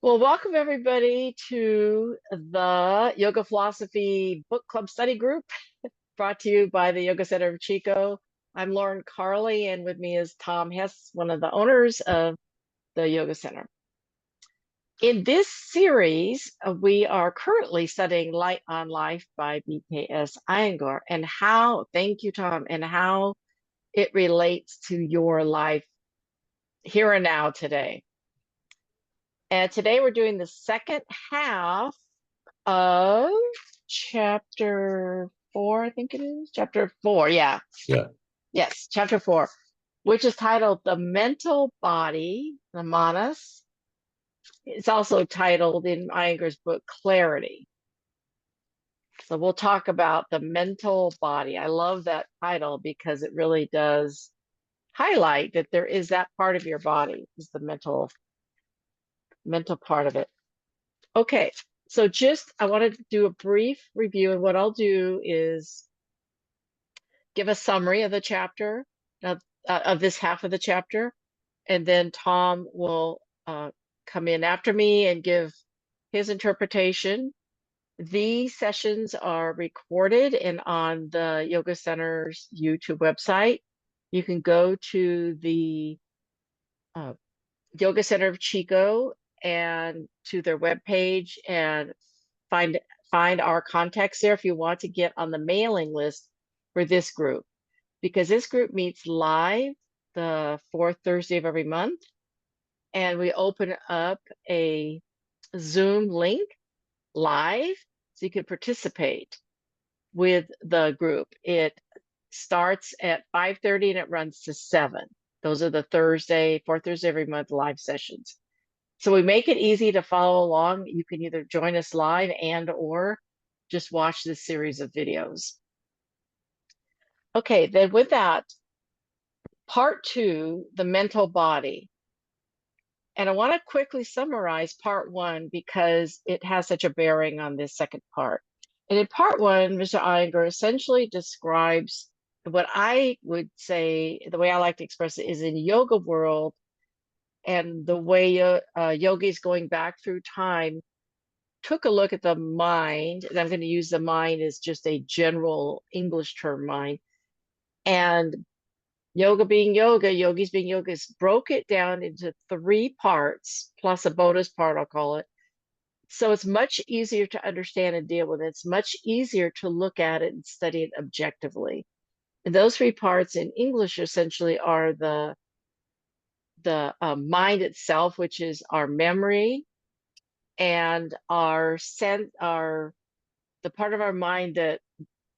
Well, welcome everybody to the Yoga Philosophy Book Club Study Group brought to you by the Yoga Center of Chico. I'm Lauren Carley, and with me is Tom Hess, one of the owners of the Yoga Center. In this series, we are currently studying Light on Life by BKS Iyengar and how, thank you, Tom, and how it relates to your life here and now today. And today we're doing the second half of chapter 4, I think it is. Chapter 4, yeah. Yeah. Yes, chapter 4, which is titled The Mental Body, the Manas. It's also titled in Iyengar's book, Clarity. So we'll talk about the mental body. I love that title because it really does highlight that there is that part of your body, is the mental part of it. Okay, so just I wanted to do a brief review, and what I'll do is give a summary of the chapter of this half of the chapter, and then Tom will come in after me and give his interpretation. These sessions are recorded and on the Yoga Center's YouTube website. You can go to the uh, Yoga Center of Chico and to their webpage and find find our contacts there if you want to get on the mailing list for this group, because this group meets live the fourth Thursday of every month, and we open up a Zoom link live so you can participate with the group. It starts at 5:30 and it runs to 7. Those are the fourth Thursday every month live sessions. So we make it easy to follow along. You can either join us live and or just watch this series of videos. Okay, then with that, part 2, the mental body. And I want to quickly summarize part 1 because it has such a bearing on this second part. And in part 1, Mr. Iyengar essentially describes what I would say, the way I like to express it is in yoga world, and the way yogis going back through time took a look at the mind, and I'm going to use the mind as just a general English term, mind, and yoga being yoga, yogis being yogis, broke it down into 3 parts, plus a bonus part, I'll call it. So it's much easier to understand and deal with it. It's much easier to look at it and study it objectively. And those 3 parts in English essentially are the mind itself, which is our memory, and our the part of our mind that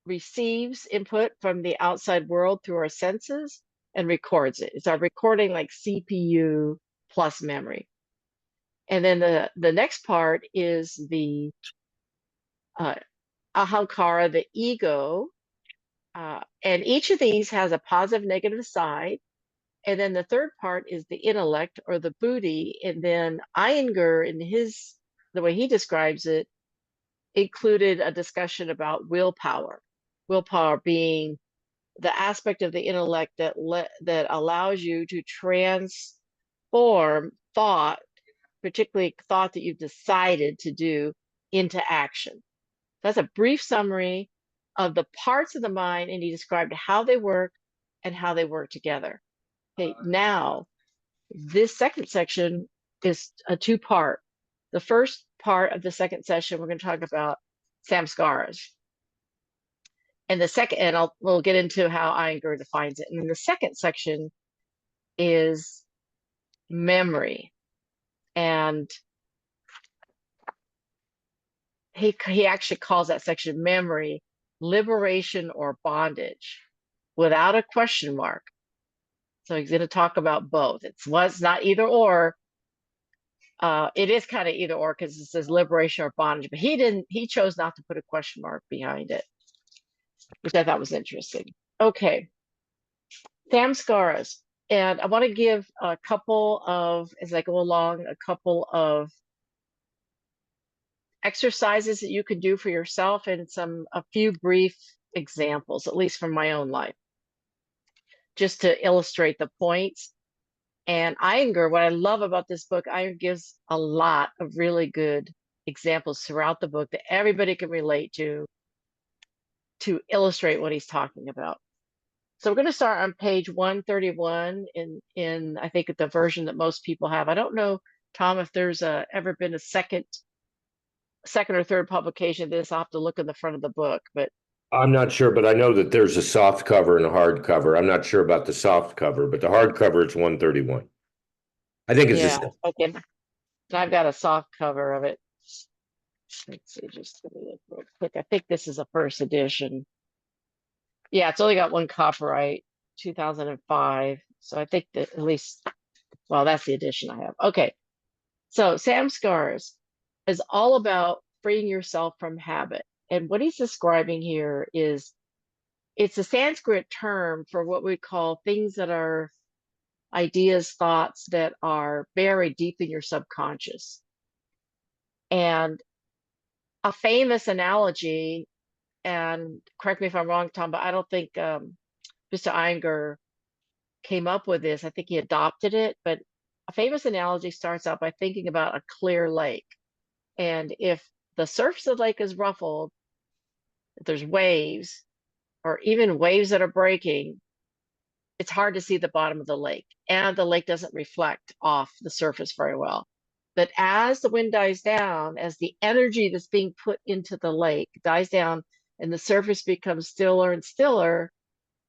receives input from the outside world through our senses and records it. It's our recording, like CPU plus memory. And then the next part is the uh, ahankara, the ego. And each of these has a positive, negative side. And then the third part is the intellect or the buddhi. And then Iyengar, in the way he describes it, included a discussion about willpower. Willpower being the aspect of the intellect that allows you to transform thought, particularly thought that you've decided to do, into action. That's a brief summary of the parts of the mind, and he described how they work and how they work together. Okay, now this second section is a 2-part. The first part of the second session, we're going to talk about samskaras. And the second, and we'll get into how Iyengar defines it. And then the second section is memory. And he actually calls that section memory, liberation or bondage, without a question mark. So he's going to talk about both. It's not either or. It is kind of either or because it says liberation or bondage, but he chose not to put a question mark behind it, which I thought was interesting. Okay, samskaras. And I want to give a couple of, as I go along, a couple of exercises that you can do for yourself and a few brief examples, at least from my own life, just to illustrate the points. And Iyengar, what I love about this book, Iyengar gives a lot of really good examples throughout the book that everybody can relate to illustrate what he's talking about. So we're going to start on page 131 in I think the version that most people have. I don't know, Tom, if there's ever been a second or third publication of this. I'll have to look in the front of the book, but I'm not sure, but I know that there's a soft cover and a hard cover. I'm not sure about the soft cover, but the hard cover it's 131. I think it's yeah, the okay. And I've got a soft cover of it. Let's see, just give me a real quick. I think this is a first edition. Yeah, it's only got one copyright, 2005. So I think that at least, well, that's the edition I have. Okay, so Samskars is all about freeing yourself from habit. And what he's describing here is it's a Sanskrit term for what we call things that are ideas, thoughts that are buried deep in your subconscious. And a famous analogy, and correct me if I'm wrong, Tom, but I don't think Mr. Iyengar came up with this. I think he adopted it, but a famous analogy starts out by thinking about a clear lake. And if the surface of the lake is ruffled, if there's waves, or even waves that are breaking, it's hard to see the bottom of the lake. And the lake doesn't reflect off the surface very well. But as the wind dies down, as the energy that's being put into the lake dies down and the surface becomes stiller and stiller,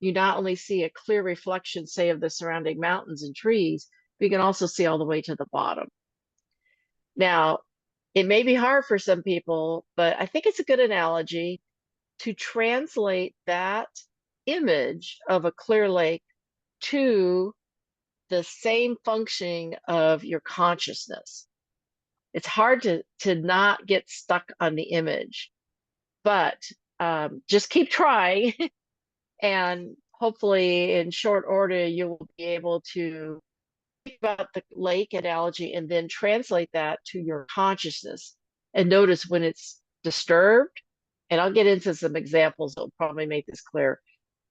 you not only see a clear reflection, say, of the surrounding mountains and trees, but you can also see all the way to the bottom. Now, it may be hard for some people, but I think it's a good analogy to translate that image of a clear lake to the same functioning of your consciousness. It's hard to not get stuck on the image, but just keep trying, and hopefully in short order you'll be able to think about the lake analogy and then translate that to your consciousness and notice when it's disturbed. And I'll get into some examples that will probably make this clear,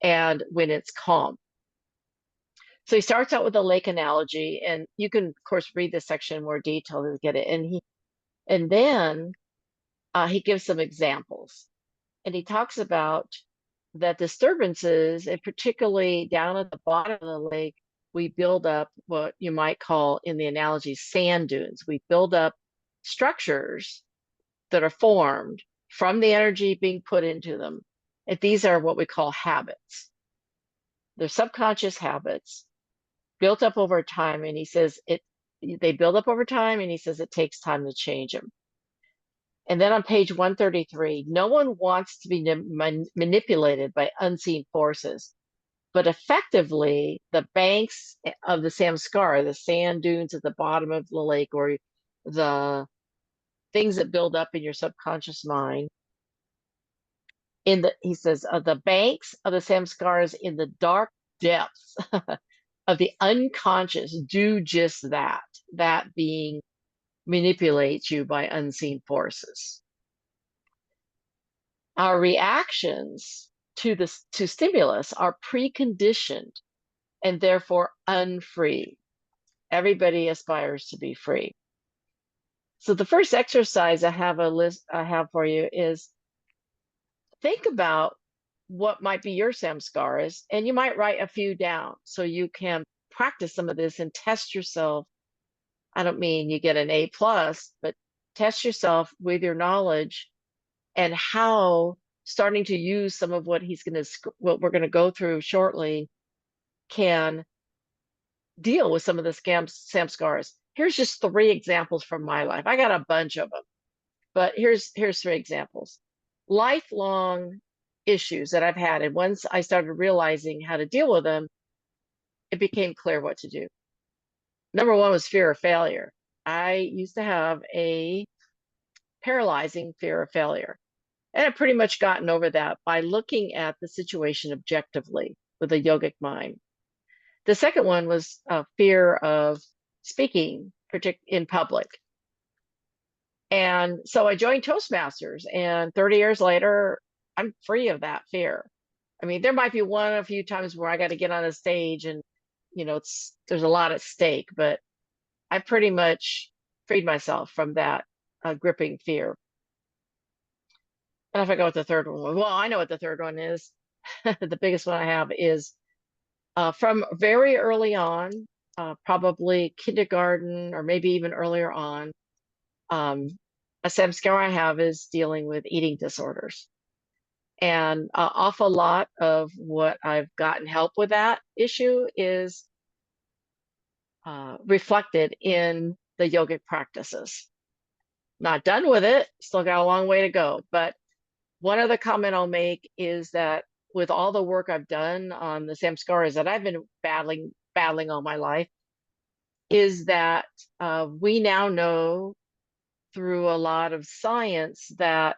and when it's calm. So he starts out with a lake analogy, and you can, of course, read this section in more detail to get it. And then he gives some examples, and he talks about that disturbances, and particularly down at the bottom of the lake, we build up what you might call, in the analogy, sand dunes. We build up structures that are formed from the energy being put into them. And these are what we call habits. They're subconscious habits built up over time. And he says they build up over time, and he says it takes time to change them. And then on page 133, no one wants to be manipulated by unseen forces, but effectively the banks of the Samskara, the sand dunes at the bottom of the lake, or the things that build up in your subconscious mind, he says, the banks of the samskaras in the dark depths of the unconscious do just that, that being manipulates you by unseen forces. Our reactions to stimulus are preconditioned and therefore unfree. Everybody aspires to be free. So the first exercise I have for you is think about what might be your samskaras, and you might write a few down so you can practice some of this and test yourself. I don't mean you get an A plus, but test yourself with your knowledge and how starting to use some of what what we're going to go through shortly can deal with some of the samskaras. Here's just 3 examples from my life. I got a bunch of them, but here's 3 examples. Lifelong issues that I've had, and once I started realizing how to deal with them, it became clear what to do. Number 1 was fear of failure. I used to have a paralyzing fear of failure, and I've pretty much gotten over that by looking at the situation objectively with a yogic mind. The second one was a fear of speaking in public. And so I joined Toastmasters, and 30 years later, I'm free of that fear. I mean, there might be a few times where I got to get on a stage and there's a lot at stake, but I pretty much freed myself from that gripping fear. And I forgot what the third one was. Well, I know what the third one is. The biggest one I have is from very early on, probably kindergarten or maybe even earlier on. Um, a samskara I have is dealing with eating disorders. And an awful lot of what I've gotten help with that issue is reflected in the yogic practices. Not done with it, still got a long way to go. But one other comment I'll make is that with all the work I've done on the samskaras that I've been battling all my life, is that we now know through a lot of science that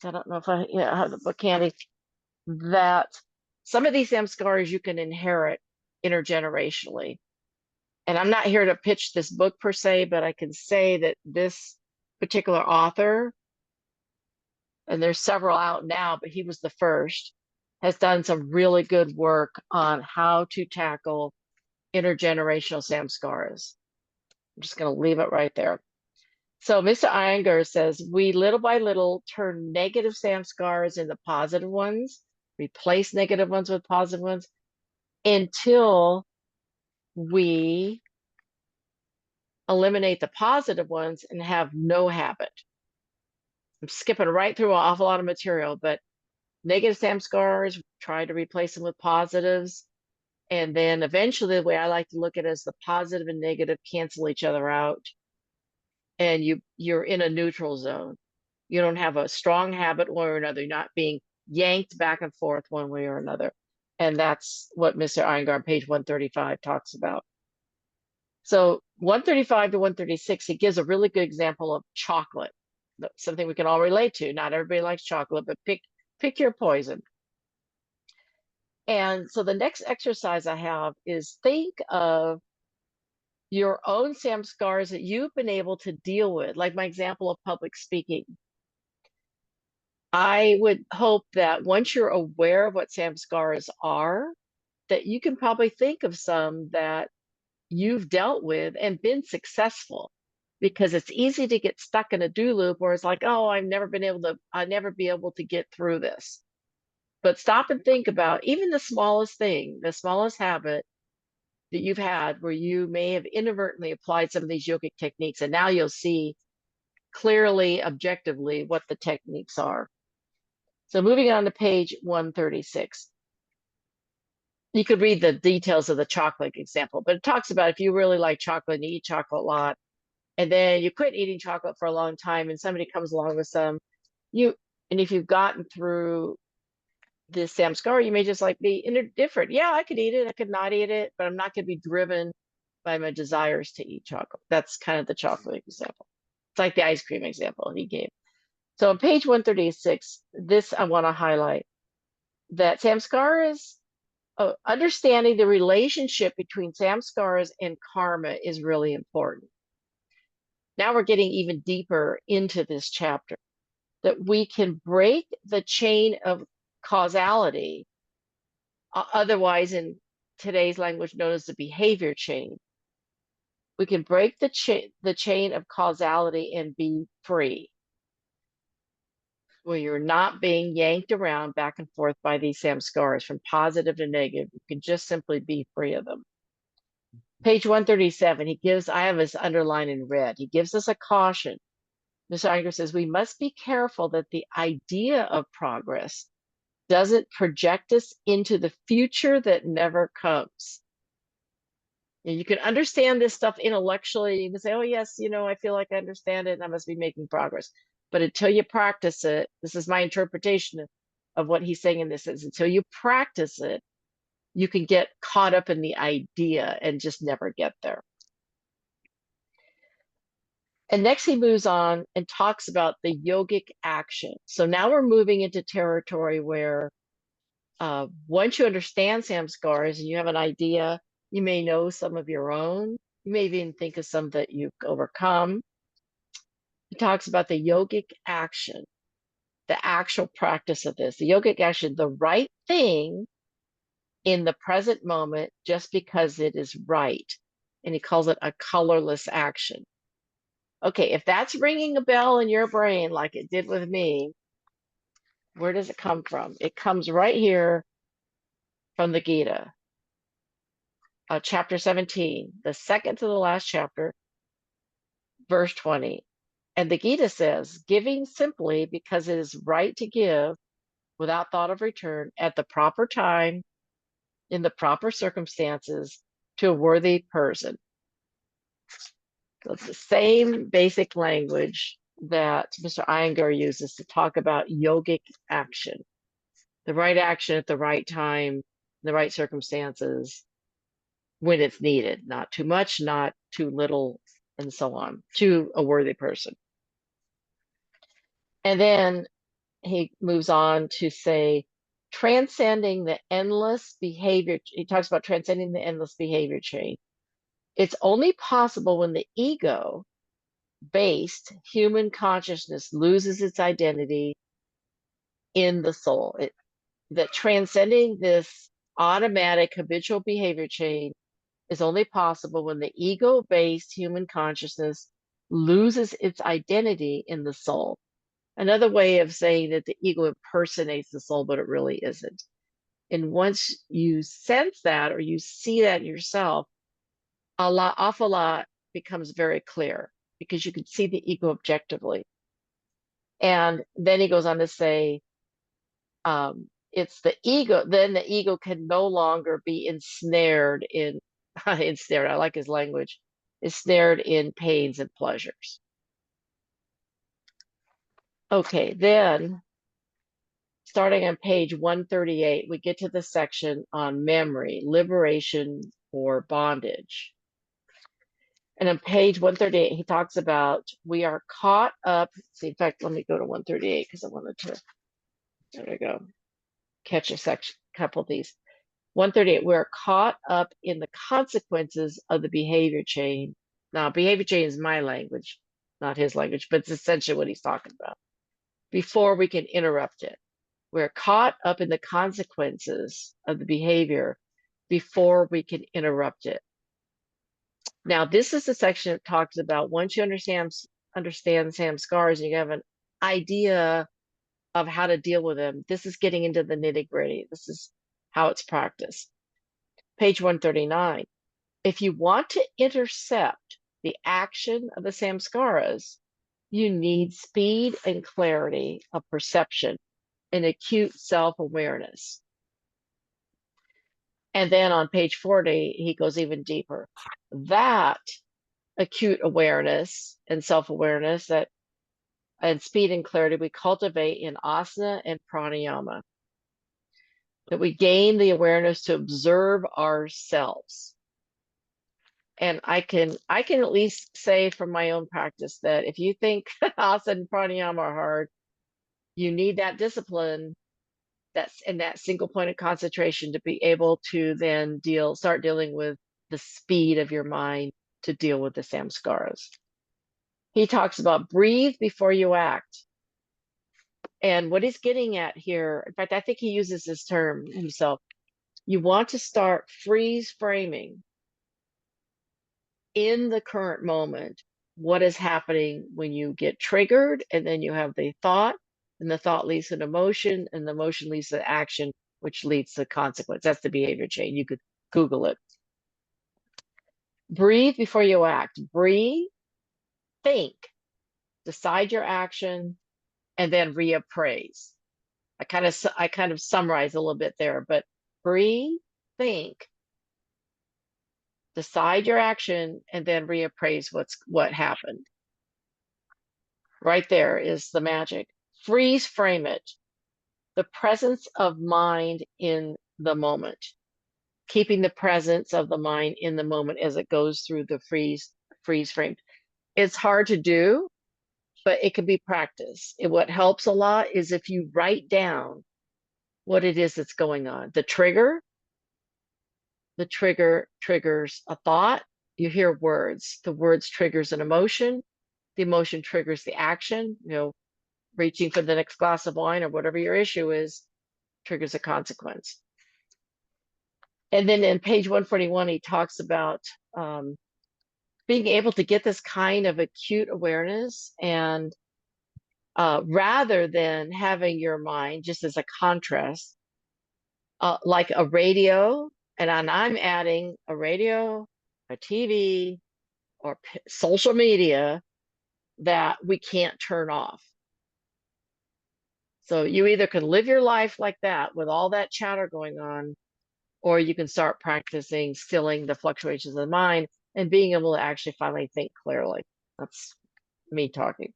I don't know if I have the book handy, that some of these samskaras you can inherit intergenerationally. And I'm not here to pitch this book per se, but I can say that this particular author, and there's several out now, but he was the first, has done some really good work on how to tackle intergenerational samskaras. I'm just going to leave it right there. So Mr. Iyengar says, we little by little turn negative samskaras into positive ones, replace negative ones with positive ones until we eliminate the positive ones and have no habit. I'm skipping right through an awful lot of material, but negative samskaras, try to replace them with positives. And then eventually, the way I like to look at it is the positive and negative cancel each other out. And you're in a neutral zone. You don't have a strong habit one or another. You're not being yanked back and forth one way or another. And that's what Mr. Iyengar on page 135 talks about. So 135 to 136, he gives a really good example of chocolate, something we can all relate to. Not everybody likes chocolate, but pick your poison. And so the next exercise I have is think of your own samskars that you've been able to deal with, like my example of public speaking. I would hope that once you're aware of what samskaras are, that you can probably think of some that you've dealt with and been successful, because it's easy to get stuck in a do loop where it's like, oh, I'll never be able to get through this. But stop and think about even the smallest thing, the smallest habit that you've had where you may have inadvertently applied some of these yogic techniques, and now you'll see clearly, objectively, what the techniques are. So moving on to page 136. You could read the details of the chocolate example, but it talks about if you really like chocolate and you eat chocolate a lot, and then you quit eating chocolate for a long time and somebody comes along with some, and if you've gotten through this samskara, you may just like be indifferent. Yeah, I could eat it, I could not eat it, but I'm not going to be driven by my desires to eat chocolate. That's kind of the chocolate example. It's like the ice cream example he gave. So on page 136, this I want to highlight that samskaras, understanding the relationship between samskaras and karma is really important. Now we're getting even deeper into this chapter, that we can break the chain of causality, otherwise in today's language known as the behavior chain. We can break the chain of causality and be free, where you're not being yanked around back and forth by these samskaras from positive to negative. You can just simply be free of them. Page 137, I have this underlined in red. He gives us a caution. Mr. Iyengar says, we must be careful that the idea of progress doesn't project us into the future that never comes. And you can understand this stuff intellectually. You can say, oh, yes, I feel like I understand it and I must be making progress. But until you practice it, this is my interpretation of what he's saying in this is, until you practice it, you can get caught up in the idea and just never get there. And next he moves on and talks about the yogic action. So now we're moving into territory where once you understand samskaras and you have an idea, you may know some of your own. You may even think of some that you've overcome. He talks about the yogic action, the actual practice of this. The yogic action, the right thing in the present moment just because it is right. And he calls it a colorless action. Okay, if that's ringing a bell in your brain like it did with me, where does it come from? It comes right here from the Gita, chapter 17, the second to the last chapter, verse 20. And the Gita says, giving simply because it is right to give without thought of return at the proper time, in the proper circumstances, to a worthy person. So it's the same basic language that Mr. Iyengar uses to talk about yogic action, the right action at the right time, the right circumstances, when it's needed, not too much, not too little, and so on, to a worthy person. And then he moves on to say, transcending the endless behavior. He talks about transcending the endless behavior chain. It's only possible when the ego based human consciousness loses its identity in the soul. That transcending this automatic habitual behavior chain is only possible when the ego based human consciousness loses its identity in the soul. Another way of saying that the ego impersonates the soul, but it really isn't. And once you sense that or you see that in yourself, awful lot becomes very clear because you can see the ego objectively. And then he goes on to say, it's the ego, then the ego can no longer be ensnared in, ensnared, I like his language, ensnared in pains and pleasures. Okay, then starting on page 138, we get to the section on memory, liberation, or bondage. And on page 138, he talks about we are caught up. See, in fact, let me go to 138 because I wanted to, there we go, catch a section, couple of these. 138, we're caught up in the consequences of the behavior chain. Now, behavior chain is my language, not his language, but it's essentially what he's talking about. Before we can interrupt it, we're caught up in the consequences of the behavior before we can interrupt it. Now, this is the section that talks about once you understand samskaras and you have an idea of how to deal with them, this is getting into the nitty gritty. This is how it's practiced. Page 139. If you want to intercept the action of the samskaras, you need speed and clarity of perception and acute self-awareness. And then on page 40, he goes even deeper. That acute awareness and self-awareness and speed and clarity we cultivate in asana and pranayama. That we gain the awareness to observe ourselves. And I can at least say from my own practice that if you think asana and pranayama are hard, you need that discipline that's in that single point of concentration to be able to then start dealing with the speed of your mind to deal with the samskaras. He talks about breathe before you act. And what he's getting at here, in fact, I think he uses this term himself. You want to start freeze framing in the current moment what is happening when you get triggered, and then you have the thought, and the thought leads to an emotion, and the emotion leads to action, which leads to consequence. That's the behavior chain. You could Google it. Breathe before you act. Breathe, think, decide your action, and then reappraise. I kind of summarize a little bit there, but breathe, think, decide your action, and then reappraise what happened. Right there is the magic. Freeze frame it. The presence of mind in the moment. Keeping the presence of the mind in the moment as it goes through the freeze frame. It's hard to do, but it can be practiced. What helps a lot is if you write down what it is that's going on. The trigger triggers a thought. You hear words. The words triggers an emotion. The emotion triggers the action. Reaching for the next glass of wine or whatever your issue is triggers a consequence. And then in page 141, he talks about um, being able to get this kind of acute awareness, and rather than having your mind just as a contrast, like a radio, and I'm adding a radio, a TV, or social media that we can't turn off. So you either can live your life like that with all that chatter going on, or you can start practicing stilling the fluctuations of the mind and being able to actually finally think clearly. That's me talking.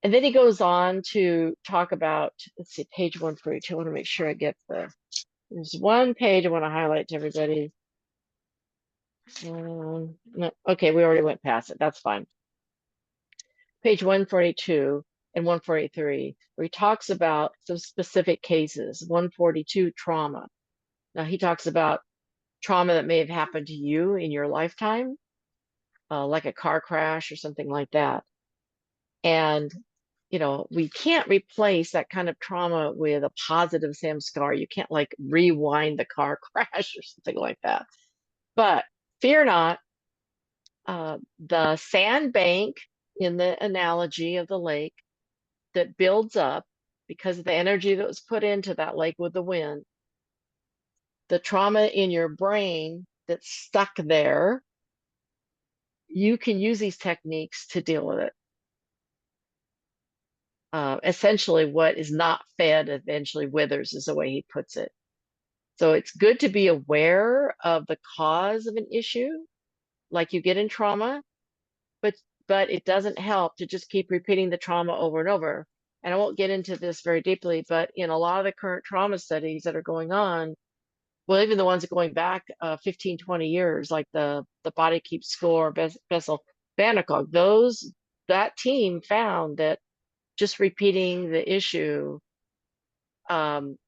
And then he goes on to talk about, let's see, page 142. I want to make sure I get there's one page I want to highlight to everybody. No, okay, we already went past it. That's fine. Page 142 and 143, where he talks about some specific cases. 142, trauma. Now he talks about trauma that may have happened to you in your lifetime, like a car crash or something like that. And, we can't replace that kind of trauma with a positive samskar. You can't like rewind the car crash or something like that. But fear not, the sandbank in the analogy of the lake that builds up because of the energy that was put into that lake with the wind, the trauma in your brain that's stuck there, you can use these techniques to deal with it. Essentially, what is not fed eventually withers, is the way he puts it. So it's good to be aware of the cause of an issue, like you get in trauma, but it doesn't help to just keep repeating the trauma over and over. And I won't get into this very deeply, but in a lot of the current trauma studies that are going on, well, even the ones that are going back 15, 20 years, like the Body Keeps Score, Bessel van der Kolk, that team found that just repeating the issue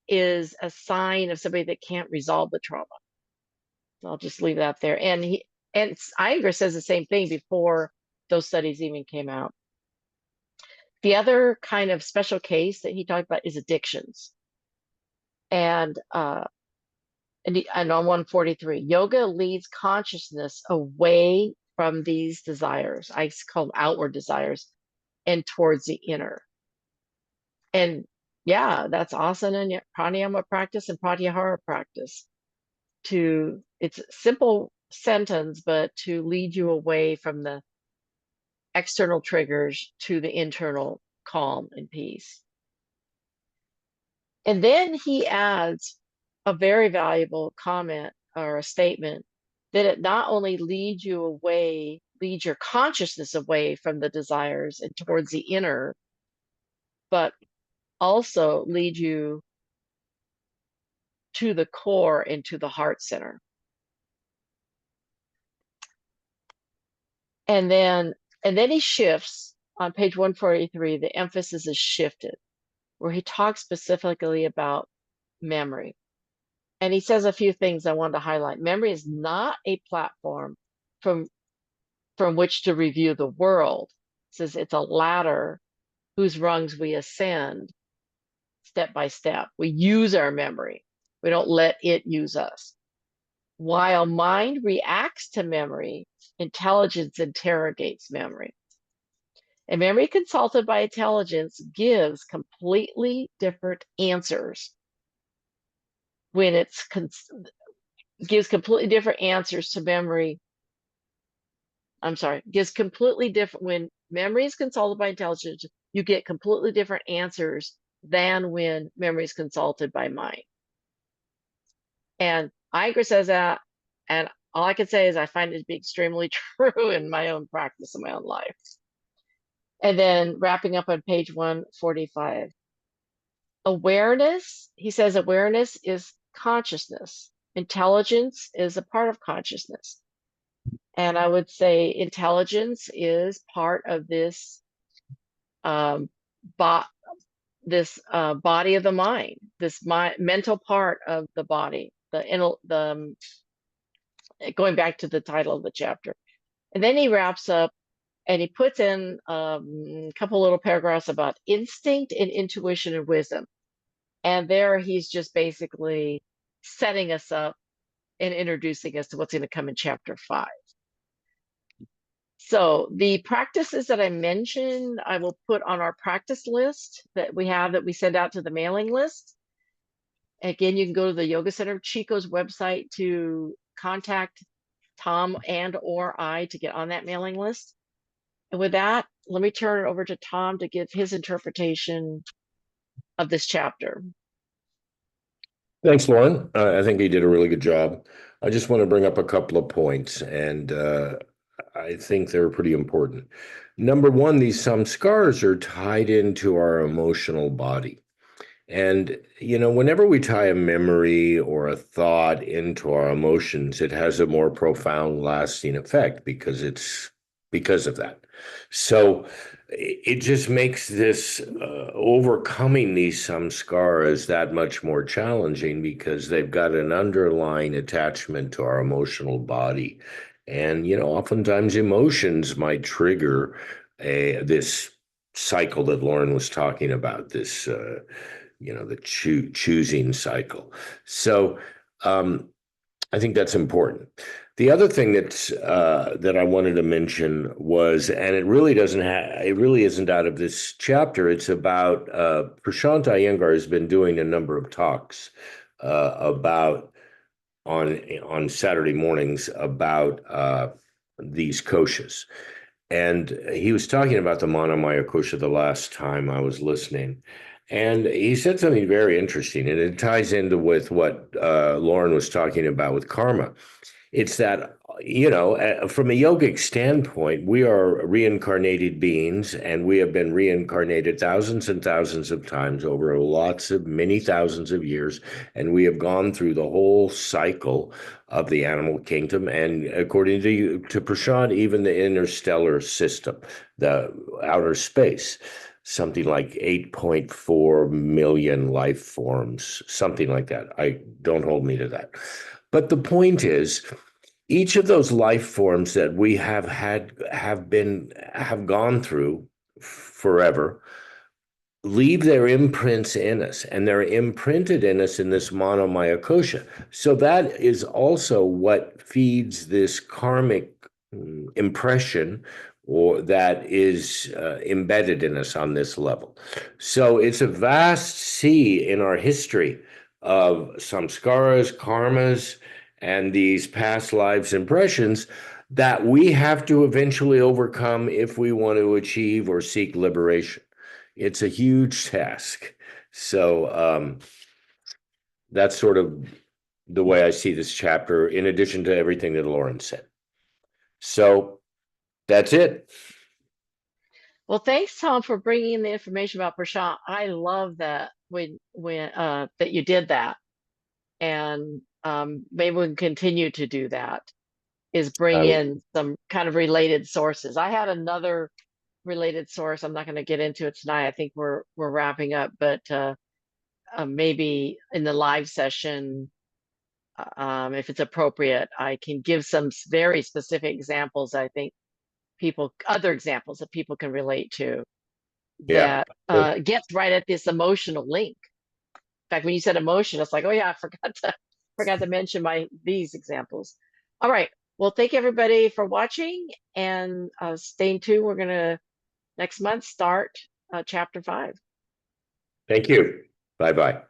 is a sign of somebody that can't resolve the trauma. So I'll just leave that there. And Iyengar says the same thing before those studies even came out. The other kind of special case that he talked about is addictions. And and on 143, yoga leads consciousness away from these desires. I call them outward desires, and towards the inner. And yeah, that's asana and pranayama practice and pratyahara practice. It's a simple sentence, but to lead you away from the external triggers to the internal calm and peace. And then he adds a very valuable comment or a statement that it not only leads your consciousness away from the desires and towards the inner, but also lead you to the core and to the heart center. And then he shifts on page 143, the emphasis is shifted, where he talks specifically about memory. And he says a few things I wanted to highlight. Memory is not a platform from which to review the world. He says it's a ladder whose rungs we ascend step by step. We use our memory. We don't let it use us. While mind reacts to memory, intelligence interrogates memory. And memory consulted by intelligence gives completely different answers when gives completely different answers to memory. I'm sorry, gives completely different when memory is consulted by intelligence, you get completely different answers than when memory is consulted by mind. And Iyengar says that, and all I can say is I find it to be extremely true in my own practice, in my own life. And then wrapping up on page 145. Awareness, he says awareness is consciousness. Intelligence is a part of consciousness. And I would say intelligence is part of this um, body of the mind, this mental part of the body, going back to the title of the chapter. And then he wraps up and he puts in a couple little paragraphs about instinct and intuition and wisdom. And there he's just basically setting us up and introducing us to what's going to come in chapter 5. So the practices that I mentioned, I will put on our practice list that we have that we send out to the mailing list. Again, you can go to the Yoga Center of Chico's website to contact Tom and or I to get on that mailing list. And with that, let me turn it over to Tom to give his interpretation of this chapter. Thanks, Lauren. I think he did a really good job. I just want to bring up a couple of points, and I think they're pretty important. Number one, these samskaras are tied into our emotional body. And, whenever we tie a memory or a thought into our emotions, it has a more profound, lasting effect because of that. So it just makes this overcoming these samskaras that much more challenging because they've got an underlying attachment to our emotional body. And, oftentimes emotions might trigger this cycle that Lauren was talking about, this the choosing cycle. So I think that's important. The other thing that I wanted to mention was, and it really isn't out of this chapter. It's about Prashant Iyengar has been doing a number of talks about on Saturday mornings about these koshas. And he was talking about the Manamaya kosha the last time I was listening. And he said something very interesting, and it ties into with what Lauren was talking about with karma. It's that, from a yogic standpoint, we are reincarnated beings, and we have been reincarnated thousands and thousands of times over many thousands of years, and we have gone through the whole cycle of the animal kingdom, and according to Prashant, even the interstellar system, the outer space. Something like 8.4 million life forms, something like that. Don't hold me to that. But the point is, each of those life forms that we have gone through forever leave their imprints in us, and they're imprinted in us in this monomaya kosha. So that is also what feeds this karmic impression or that is embedded in us on this level. So it's a vast sea in our history of samskaras, karmas, and these past lives impressions that we have to eventually overcome if we want to achieve or seek liberation. It's a huge task. So that's sort of the way I see this chapter, in addition to everything that Lauren said. So that's it. Well, thanks, Tom, for bringing in the information about Prashant. I love that when that you did that, and maybe we can continue to do that. Is bring I in some kind of related sources. I had another related source. I'm not going to get into it tonight. I think we're wrapping up, but maybe in the live session, if it's appropriate, I can give some very specific examples. I think other examples that people can relate to Yeah. that gets right at this emotional link. In fact, when you said emotion, it's like, oh yeah, I forgot to mention these examples. All right. Well, thank you everybody for watching, and stay tuned. We're gonna next month start chapter 5. Thank you. Bye-bye.